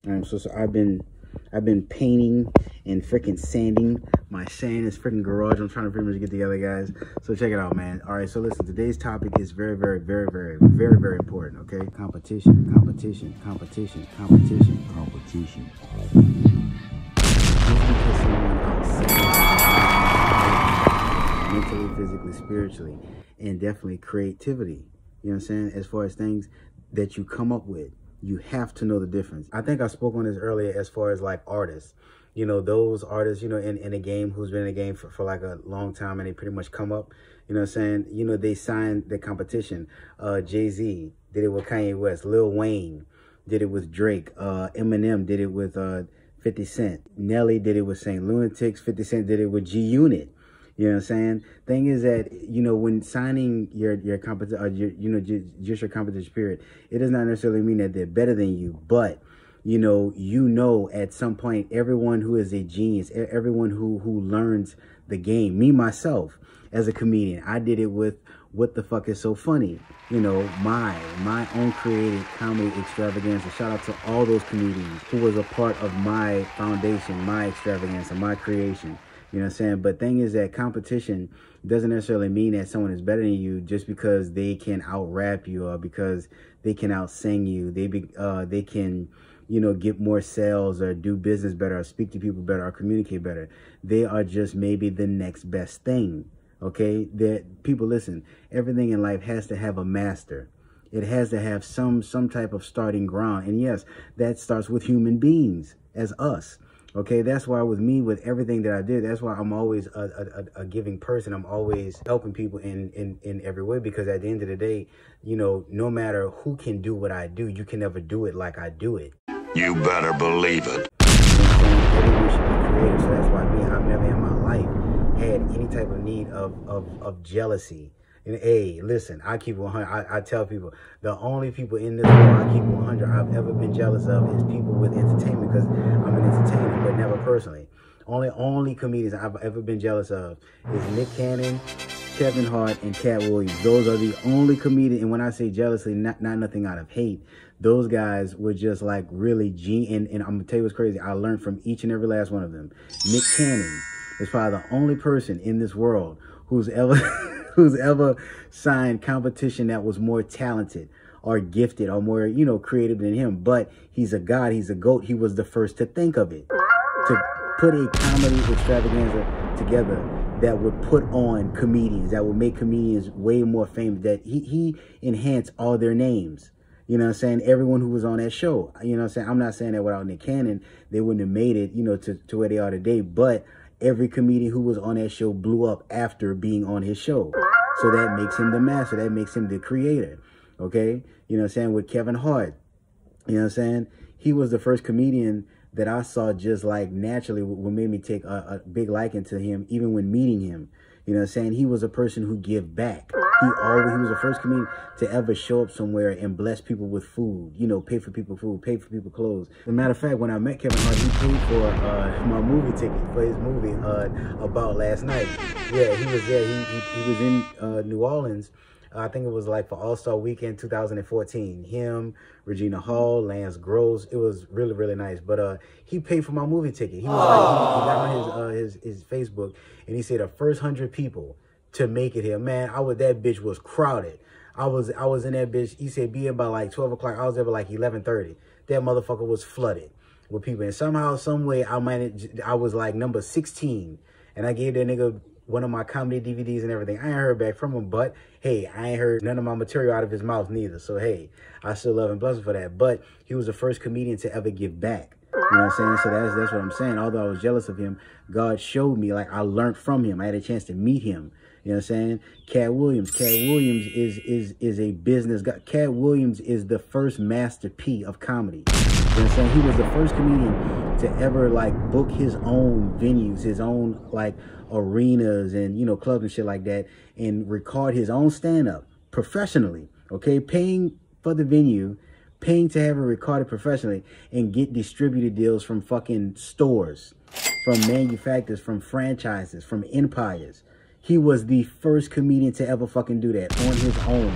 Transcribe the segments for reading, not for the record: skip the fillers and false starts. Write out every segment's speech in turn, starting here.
So I've been painting and freaking sanding my this freaking garage. I'm trying to pretty much get together, guys. So check it out, man. All right, so listen, today's topic is very important, okay? Competition. Just because someone outside mentally, physically, spiritually, and definitely creativity, you know what I'm saying? As far as things that you come up with, you have to know the difference. I think I spoke on this earlier as far as like artists. You know, those artists, you know, in a game who's been in a game for like a long time and they pretty much come up, you know what I'm saying? You know, they signed the competition. Jay-Z did it with Kanye West. Lil Wayne did it with Drake. Eminem did it with 50 Cent. Nelly did it with Saint Lunatics. 50 Cent did it with G-Unit. You know what I'm saying? Thing is that, you know, when signing your competition, you know, just your competition period, it does not necessarily mean that they're better than you, but you know, at some point, everyone who is a genius, everyone who learns the game, me, myself, as a comedian, I did it with What the Fuck Is So Funny? You know, my own created comedy extravaganza. Shout out to all those comedians who was a part of my foundation, my extravaganza, my creation. You know what I'm saying? But thing is that competition doesn't necessarily mean that someone is better than you just because they can out-rap you or because they can out-sing you. They can, you know, get more sales or do business better or speak to people better or communicate better. They are just maybe the next best thing, okay? That people, listen, everything in life has to have a master. It has to have some type of starting ground. And yes, that starts with human beings as us. Okay, that's why with me, with everything that I did, that's why I'm always a giving person. I'm always helping people in every way, because at the end of the day, you know, no matter who can do what I do, you can never do it like I do it. You better believe it. Everyone should be creative. So that's why I've never in my life had any type of need of jealousy. And hey, listen, I keep 100. I tell people, the only people in this world I keep 100 I've ever been jealous of is people with entertainment, because I'm an entertainer, but never personally. Only comedians I've ever been jealous of is Nick Cannon, Kevin Hart, and Cat Williams. Those are the only comedians. And when I say jealously, not nothing out of hate. Those guys were just like really and I'm gonna tell you what's crazy. I learned from each and every last one of them. Nick Cannon is probably the only person in this world who's ever signed competition that was more talented or gifted or more, you know, creative than him. But he's a god, he's a GOAT. He was the first to think of it, to put a comedy extravaganza together that would put on comedians, that would make comedians way more famous, that he enhanced all their names. You know what I'm saying? Everyone who was on that show, you know what I'm saying? I'm not saying that without Nick Cannon, they wouldn't have made it, you know, to where they are today. But every comedian who was on that show blew up after being on his show. So that makes him the master. That makes him the creator. Okay? You know what I'm saying? With Kevin Hart, you know what I'm saying? He was the first comedian that I saw just like naturally what made me take a big liking to him, even when meeting him. You know what I'm saying? He was a person who give back. He was the first comedian to ever show up somewhere and bless people with food, you know, pay for people food, pay for people clothes. As a matter of fact, when I met Kevin Hart, he paid for my movie ticket for his movie About Last Night. Yeah, he was there. He was in New Orleans. I think it was like for All-Star Weekend 2014. Him, Regina Hall, Lance Gross. It was really, really nice. But he paid for my movie ticket. He was like, he got on his Facebook, and he said the first 100 people to make it here. Man, that bitch was crowded. I was in that bitch. He said be in by like 12 o'clock. I was there by like 11:30. That motherfucker was flooded with people. And somehow, some way, I was like number 16. And I gave that nigga one of my comedy DVDs and everything. I ain't heard back from him, but hey, I ain't heard none of my material out of his mouth neither. So hey, I still love and bless him for that. But he was the first comedian to ever give back. You know what I'm saying? So that's what I'm saying. Although I was jealous of him, God showed me, like I learned from him. I had a chance to meet him. You know what I'm saying? Cat Williams is a business guy. Cat Williams is the first Master P of comedy. You know what I'm saying? He was the first comedian to ever like book his own venues, his own like arenas and, you know, clubs and shit like that, and record his own stand-up professionally. Okay, paying for the venue, paying to have it recorded professionally, and get distributed deals from fucking stores, from manufacturers, from franchises, from empires. He was the first comedian to ever fucking do that on his own.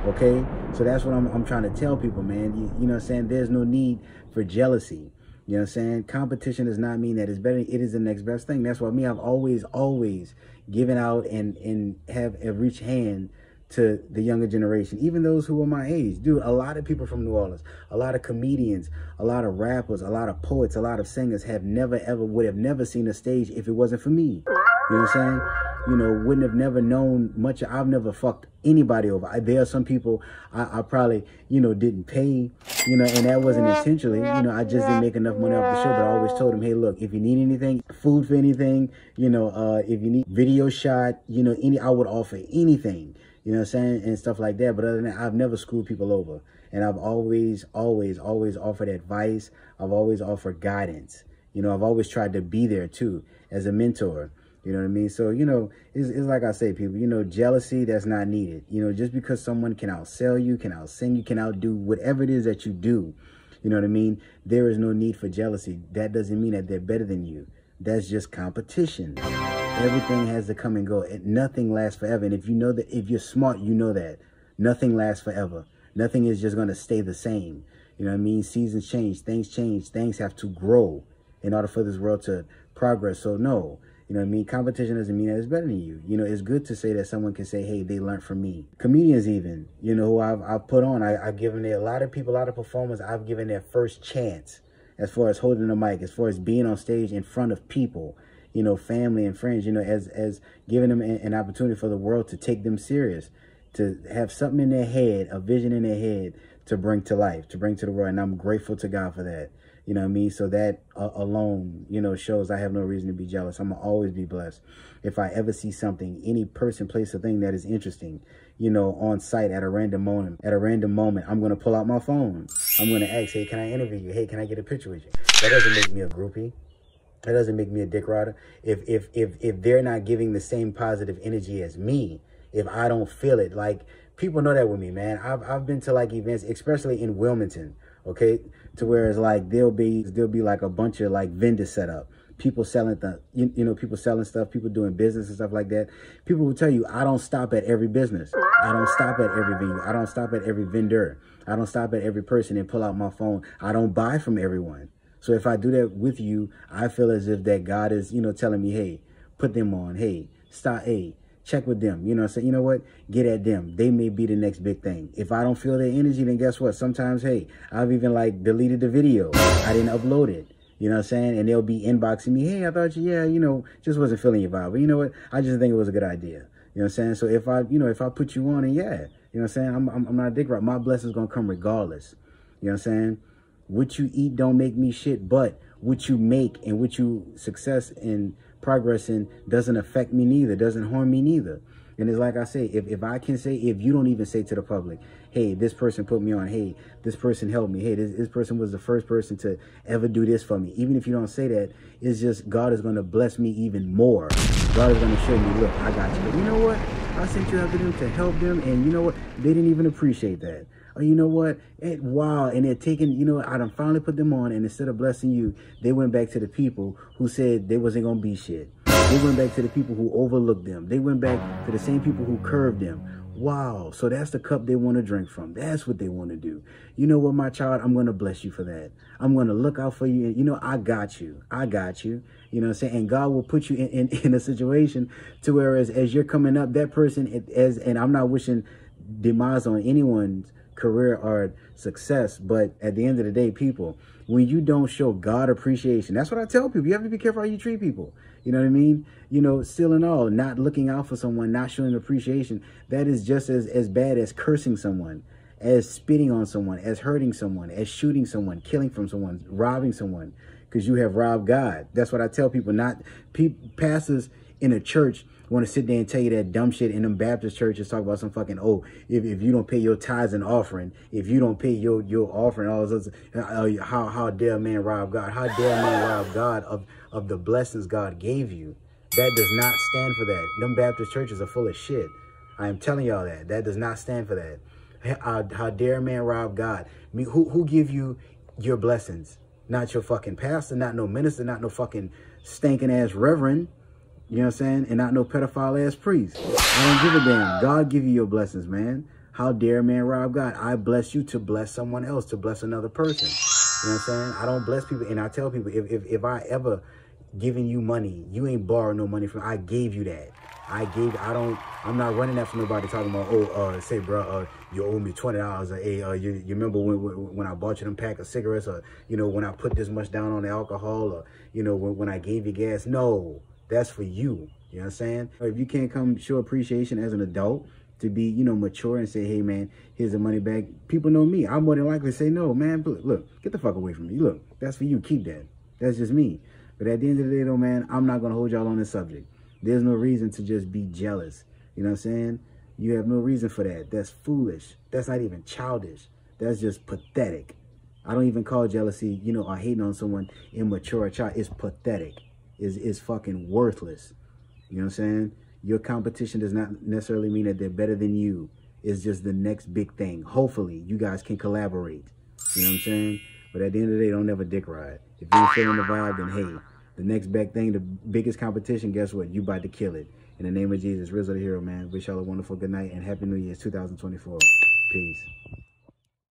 Okay, so that's what I'm trying to tell people, man. You know what I'm saying? There's no need for jealousy. You know what I'm saying? Competition does not mean that it's better. It is the next best thing. That's why I've always given out and have a reach hand to the younger generation, even those who are my age. Dude, a lot of people from New Orleans, a lot of comedians, a lot of rappers, a lot of poets, a lot of singers would have never seen a stage if it wasn't for me. You know what I'm saying? You know, wouldn't have never known much. I've never fucked anybody over. There are some people I probably, you know, didn't pay, you know, and that wasn't intentionally. You know, I just didn't make enough money off the show, but I always told them, hey, look, if you need anything, food for anything, you know, if you need video shot, you know, I would offer anything, you know what I'm saying, and stuff like that. But other than that, I've never screwed people over. And I've always offered advice. I've always offered guidance. You know, I've always tried to be there, too, as a mentor. You know what I mean? So, you know, it's like I say, people, you know, jealousy, that's not needed. You know, just because someone can outsell you, can outsing you, can outdo whatever it is that you do, you know what I mean? There is no need for jealousy. That doesn't mean that they're better than you. That's just competition. Everything has to come and go. Nothing lasts forever. And if you know that, if you're smart, you know that. Nothing lasts forever. Nothing is just going to stay the same. You know what I mean? Seasons change. Things have to grow in order for this world to progress. So, no. You know what I mean? Competition doesn't mean that it's better than you. You know, it's good to say that someone can say, hey, they learned from me. Comedians even, you know, who I've put on, I've given a lot of people, a lot of performers, I've given their first chance as far as holding the mic, as far as being on stage in front of people, you know, family and friends, you know, as giving them an opportunity for the world to take them serious, to have something in their head, a vision in their head to bring to life, to bring to the world. And I'm grateful to God for that. You know what I mean? So that alone, you know, shows I have no reason to be jealous. I'm going to always be blessed. If I ever see something, any person, place, or thing that is interesting, you know, on site at a random moment, I'm going to pull out my phone. I'm going to ask, hey, can I interview you? Hey, can I get a picture with you? That doesn't make me a groupie. That doesn't make me a dick rider. If they're not giving the same positive energy as me, if I don't feel it, like, people know that with me, man. I've been to, like, events, especially in Wilmington, okay, to where it's like there'll be like a bunch of like vendors set up, people selling people selling stuff, people doing business and stuff like that. People will tell you, I don't stop at every business, I don't stop at every venue, I don't stop at every vendor, I don't stop at every person and pull out my phone. I don't buy from everyone. So if I do that with you, I feel as if that God is, you know, telling me, hey, put them on, hey, stop, hey, check with them. You know what I'm saying? You know what? Get at them. They may be the next big thing. If I don't feel their energy, then guess what? Sometimes, hey, I've even like deleted the video. I didn't upload it. You know what I'm saying? And they'll be inboxing me, hey, I thought you, yeah, you know, just wasn't feeling your vibe. But you know what? I just think it was a good idea. You know what I'm saying? So if I put you on, and yeah, you know what I'm saying? I'm not a dick right. My blessing's going to come regardless. You know what I'm saying? What you eat don't make me shit, but what you make and what you success in progress in doesn't affect me neither, doesn't harm me neither. And it's like I say, if I can say, if you don't even say to the public, hey, this person put me on, hey, this person helped me, hey, this person was the first person to ever do this for me. Even if you don't say that, it's just God is going to bless me even more. God is going to show me, look, I got you. But you know what? I sent you after them to help them, and you know what? They didn't even appreciate that. Or you know what? Wow. And they're taking, you know, I done finally put them on, and instead of blessing you, they went back to the people who said they wasn't going to be shit. They went back to the people who overlooked them. They went back to the same people who curved them. Wow. So that's the cup they want to drink from. That's what they want to do. You know what, my child? I'm going to bless you for that. I'm going to look out for you. And, you know, I got you. I got you. You know what I'm saying? And God will put you in a situation to where as you're coming up, that person, and I'm not wishing demise on anyone's career or success, but at the end of the day, people, when you don't show God appreciation, that's what I tell people. You have to be careful how you treat people. You know what I mean? You know, still and all, not looking out for someone, not showing appreciation, that is just as bad as cursing someone, as spitting on someone, as hurting someone, as shooting someone, killing from someone, robbing someone, because you have robbed God. That's what I tell people. Not pastors in a church want to sit there and tell you that dumb shit in them Baptist churches, talk about some fucking, oh, if you don't pay your tithes and offering, if you don't pay your offering, all those, how dare man rob God? How dare man rob God of the blessings God gave you? That does not stand for that. Them Baptist churches are full of shit. I am telling y'all that. That does not stand for that. How dare man rob God? I mean, who give you your blessings? Not your fucking pastor, not no minister, not no fucking stinking ass reverend. You know what I'm saying? And not no pedophile ass priest. I don't give a damn. God give you your blessings, man. How dare man rob God? I bless you to bless someone else, to bless another person. You know what I'm saying? I don't bless people. And I tell people, if I ever giving you money, you ain't borrowed no money from, I gave you that. I'm not running after nobody talking about, say, bro, you owe me $20. Or, hey, you remember when I bought you them pack of cigarettes, or, you know, when I put this much down on the alcohol, or, you know, when I gave you gas. No, that's for you. You know what I'm saying? If you can't come show appreciation as an adult, to be, you know, mature and say, hey, man, here's the money back. People know me. I'm more than likely to say, no, man, look, get the fuck away from me. Look, that's for you. Keep that. That's just me. But at the end of the day, though, man, I'm not going to hold y'all on this subject. There's no reason to just be jealous. You know what I'm saying? You have no reason for that. That's foolish. That's not even childish. That's just pathetic. I don't even call jealousy, you know, or hating on someone immature or child. It's pathetic. It's fucking worthless. You know what I'm saying? Your competition does not necessarily mean that they're better than you. It's just the next big thing. Hopefully, you guys can collaborate. You know what I'm saying? But at the end of the day, don't ever dick ride. If you ain't feeling the vibe, then hey, the next big thing, the biggest competition, guess what? You about to kill it. In the name of Jesus, Rizzo the Hero, man. Wish y'all a wonderful good night and Happy New Year's 2024. Peace.